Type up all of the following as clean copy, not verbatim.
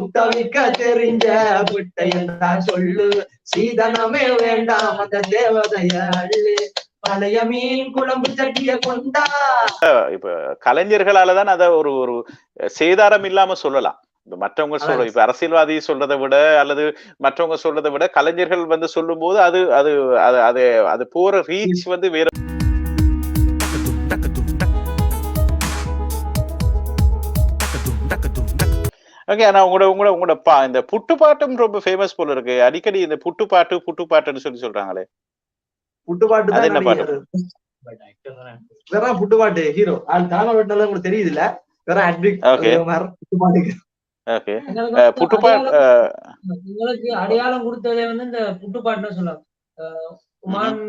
புட்டவிக்க தெரிஞ்ச புட்டை என்றா சொல்லு, சீதனமே வேண்டாம் அந்த தேவதைய அள்ளு, பழைய மீன் குழம்பு சட்டிய கொண்டா. இப்ப கலைஞர்களாலதான் அத ஒரு ஒரு சேதாரம் இல்லாம சொல்லலாம். மற்றவங்க சொல்ற இப்ப அரசியல்வாதி சொல்றதை விட அல்லது மற்றவங்க சொல்றதை விட கலைஞர்கள் வந்து சொல்லும் போது அது அது அது அது போற ரீச் வந்து வேற. ஓகே, ஆனா உங்களோட இந்த புட்டு பாட்டும் ரொம்ப ஃபேமஸ் போல இருக்கு. அடிக்கடி இந்த புட்டு பாட்டுன்னு சொல்றாங்களே, புட்டு பாட்டு அது என்ன பாட்டு? வேற புட்டு பாட்டு ஹீரோ அது தான வெட்டல உங்களுக்கு தெரியுது இல்ல, வேற அட்ரிக் புட்டு பாட்டு. ஓகே, புட்டு பாட்டு உங்களுக்கு அடையாளம் கொடுத்ததே வந்து இந்த புட்டு பாட்டுன்னு சொல்லலாம். உமான்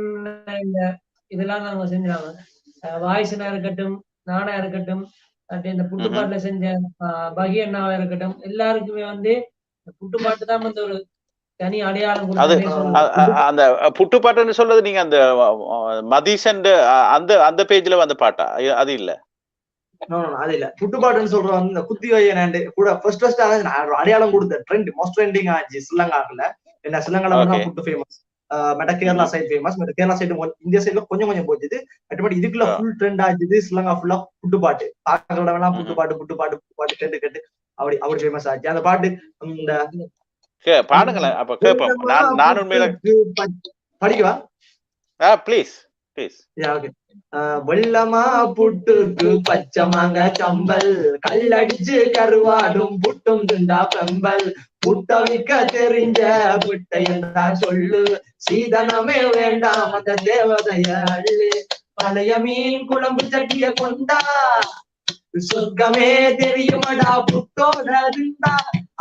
இந்த இதெல்லாம் நாங்க செஞ்சாங்க, வாய்ஸ்னா இருக்கட்டும், நானா இருக்கட்டும், இந்த புட்டு பாட்டுல செஞ்ச பகி அண்ணாவா இருக்கட்டும், எல்லாருக்குமே வந்து புட்டு பாட்டு தான் வந்து ஒரு தனி அடையாளம். அந்த புட்டு பாட்டுன்னு சொல்றது நீங்க அந்த மதிசன் அந்த பேஜ்ல வந்த பாட்டா? அது இல்ல, அது இல்ல. புட்டு பாட்டுன்னு சொல்ற வந்து இந்த குத்தி வையனாண்டு கூட ஃபர்ஸ்ட் அடையாளம் கொடுத்த ட்ரெண்ட் மோஸ்ட் ட்ரெண்டிங் ஆச்சு ஸ்ரீலங்காக்குல. என்ன ஸ்ரீலங்கால தான் புட்டு ஃபேமஸ், மெட்ட கேரளா சைடு ஃபேமஸ், மெட்ட கேரளா சைடு இந்தியா சைடுல கொஞ்சம் போச்சுது. மற்றபடி இதுக்குள்ள ஃபுல் ட்ரெண்ட் ஆச்சுது ஸ்ரீலங்கா ஃபுல்லா புட்டு பாட்டு. பாக்கிறவங்க புட்டு பாட்டு கேட்டு அப்படி ஃபேமஸ் ஆச்சு அந்த பாட்டு. இந்த பாடுங்களேன் அப்ப கேட்போம். நான் உண்மையில படிக்கவா? ப்ளீஸ். வெள்ளமா புட்டுக்கு பச்சை மாங்க சம்பல், கல்லடிச்சு கருவாடும் புட்டும் துண்டா பெம்பல், புட்டவிக்க தெரிஞ்ச புட்டை என்றா சொல்லு, சீதனமே வேண்டாம் அந்த தேவதைய அள்ளு, பழைய மீன் குழம்பு சட்டிய கொண்டா, சொர்க்கமே தெரியுமடா புட்டோட இருந்தா,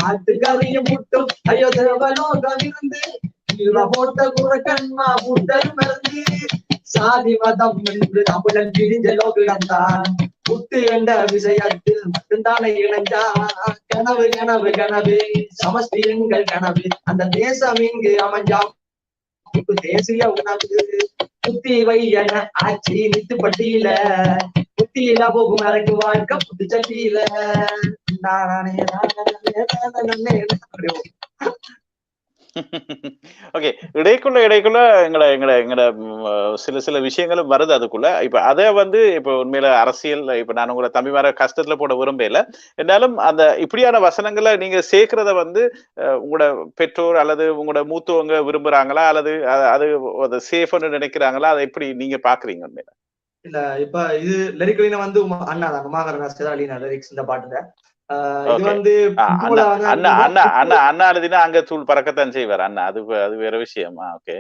ஆட்டுக்கறியும் புட்டும் ஐயோ தேவலோகம் இருந்து, போட்ட குறக்கண்மா புட்டல் மருந்து, சாதி மதம் என்று தமிழன் பிரிஞ்ச லோகம்தான், புட்டு என்ற விஷயத்தில் மட்டும்தானே இணைஞ்சா, கனவு கனவு கனவு சமஸ்தி எங்கள் கனவு, அந்த தேசம் இங்கு அமைஞ்சா புட்டு தேசிய உணவு, புத்தி வையன ஆட்சி நித்து பட்டியல, புத்தியில போகும் அரைக்கு வாழ்க்கை புட்டு சட்டியில. ஓகே, இடைக்குள்ள எங்கட சில விஷயங்களும் வருது அதுக்குள்ள. இப்ப அத வந்து இப்ப உண்மையில அரசியல் இப்ப நான் உங்களை தம்பி வர கஷ்டத்துல போட விரும்பல. என்றாலும் அந்த இப்படியான வசனங்களை நீங்க சேர்க்கிறத வந்து உங்களோட பெற்றோர் அல்லது உங்களோட மூத்தவங்க விரும்புறாங்களா அல்லது அது சேஃப்னு நினைக்கிறாங்களா? அதை எப்படி நீங்க பாக்குறீங்க? உண்மையில இல்ல, இப்ப இது லிரிக்கலினா வந்து அண்ணா தான் உமாகரன் அலினா லிரிக்ஸ் இந்த பாட்டுல. இது வந்து அண்ணா எழுதினா அங்க தூள் பறக்கத்தான் செய்வார் அண்ணா, அது வேற விஷயமா? ஓகே,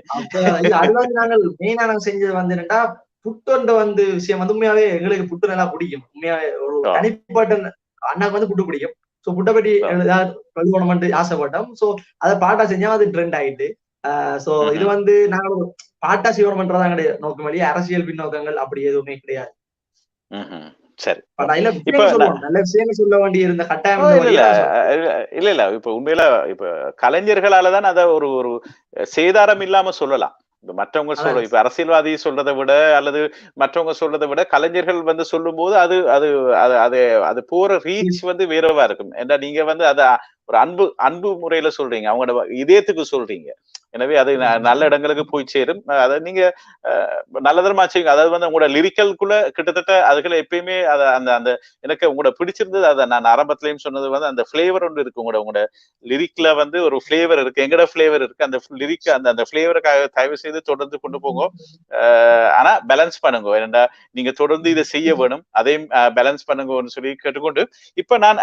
அது வந்து நாங்கள் மெயினா நாங்க செஞ்சது வந்து என்னன்னா, புட்டு வந்து விஷயம் வந்து உண்மையாவே எங்களுக்கு புட்டு நல்லா பிடிக்கும். உண்மையாவே ஒரு தனிப்பட்ட அண்ணாக்கு வந்து புட்டு பிடிக்கும். சோ புட்டை பற்றி எழுதணும்னு ஆசைப்பட்டோம். சோ அதை பாட்டா செஞ்சா அது ட்ரெண்ட் ஆயிட்டு. சோ இது வந்து நாங்க பாட்டா செய்யணும் பண்றதா கிடையாது நோக்கம், வழியே அரசியல் பின்னோக்கங்கள் அப்படி எதுவுமே கிடையாது. சரி, இப்ப நல்ல விஷயங்கள் சொல்ல வேண்டி இருந்த கட்டாயம் இல்ல இப்ப உண்மையில இப்ப கலைஞர்களாலதான் அத ஒரு ஒரு சேதாரம் இல்லாம சொல்லலாம். மற்றவங்க சொல்ற இப்ப அரசியல்வாதி சொல்றதை விட அல்லது மற்றவங்க சொல்றதை விட கலைஞர்கள் வந்து சொல்லும் போது அது அது அது அது போற ரீச் வந்து வேறவா இருக்கும். ஏன்னா நீங்க வந்து அத ஒரு அன்பு முறையில சொல்றீங்க, அவங்களோட இதயத்துக்கு சொல்றீங்க. எனவே அது நல்ல இடங்களுக்கு போய் சேரும். அதை நீங்க நல்லதரமா செய்யுங்க. அதாவது வந்து உங்களோட லிரிக்கல்குள்ள கிட்டத்தட்ட அதுக்குள்ள எப்பயுமே அந்த அந்த எனக்கு உங்களோட பிடிச்சிருந்தது. அதை நான் ஆரம்பத்திலயும் சொன்னது வந்து அந்த பிளேவர் ஒன்று இருக்கு. உங்களோட லிரிக்ல வந்து ஒரு பிளேவர் இருக்கு, எங்கட பிளேவர் இருக்கு. அந்த லிரிக் அந்த பிளேவருக்காக தயவு செய்து தொடர்ந்து கொண்டு போங்க. ஆனா பேலன்ஸ் பண்ணுங்க. ஏன்னா நீங்க தொடர்ந்து இதை செய்ய வேணும், அதையும் பேலன்ஸ் பண்ணுங்கன்னு சொல்லி கேட்டுக்கொண்டு இப்ப நான்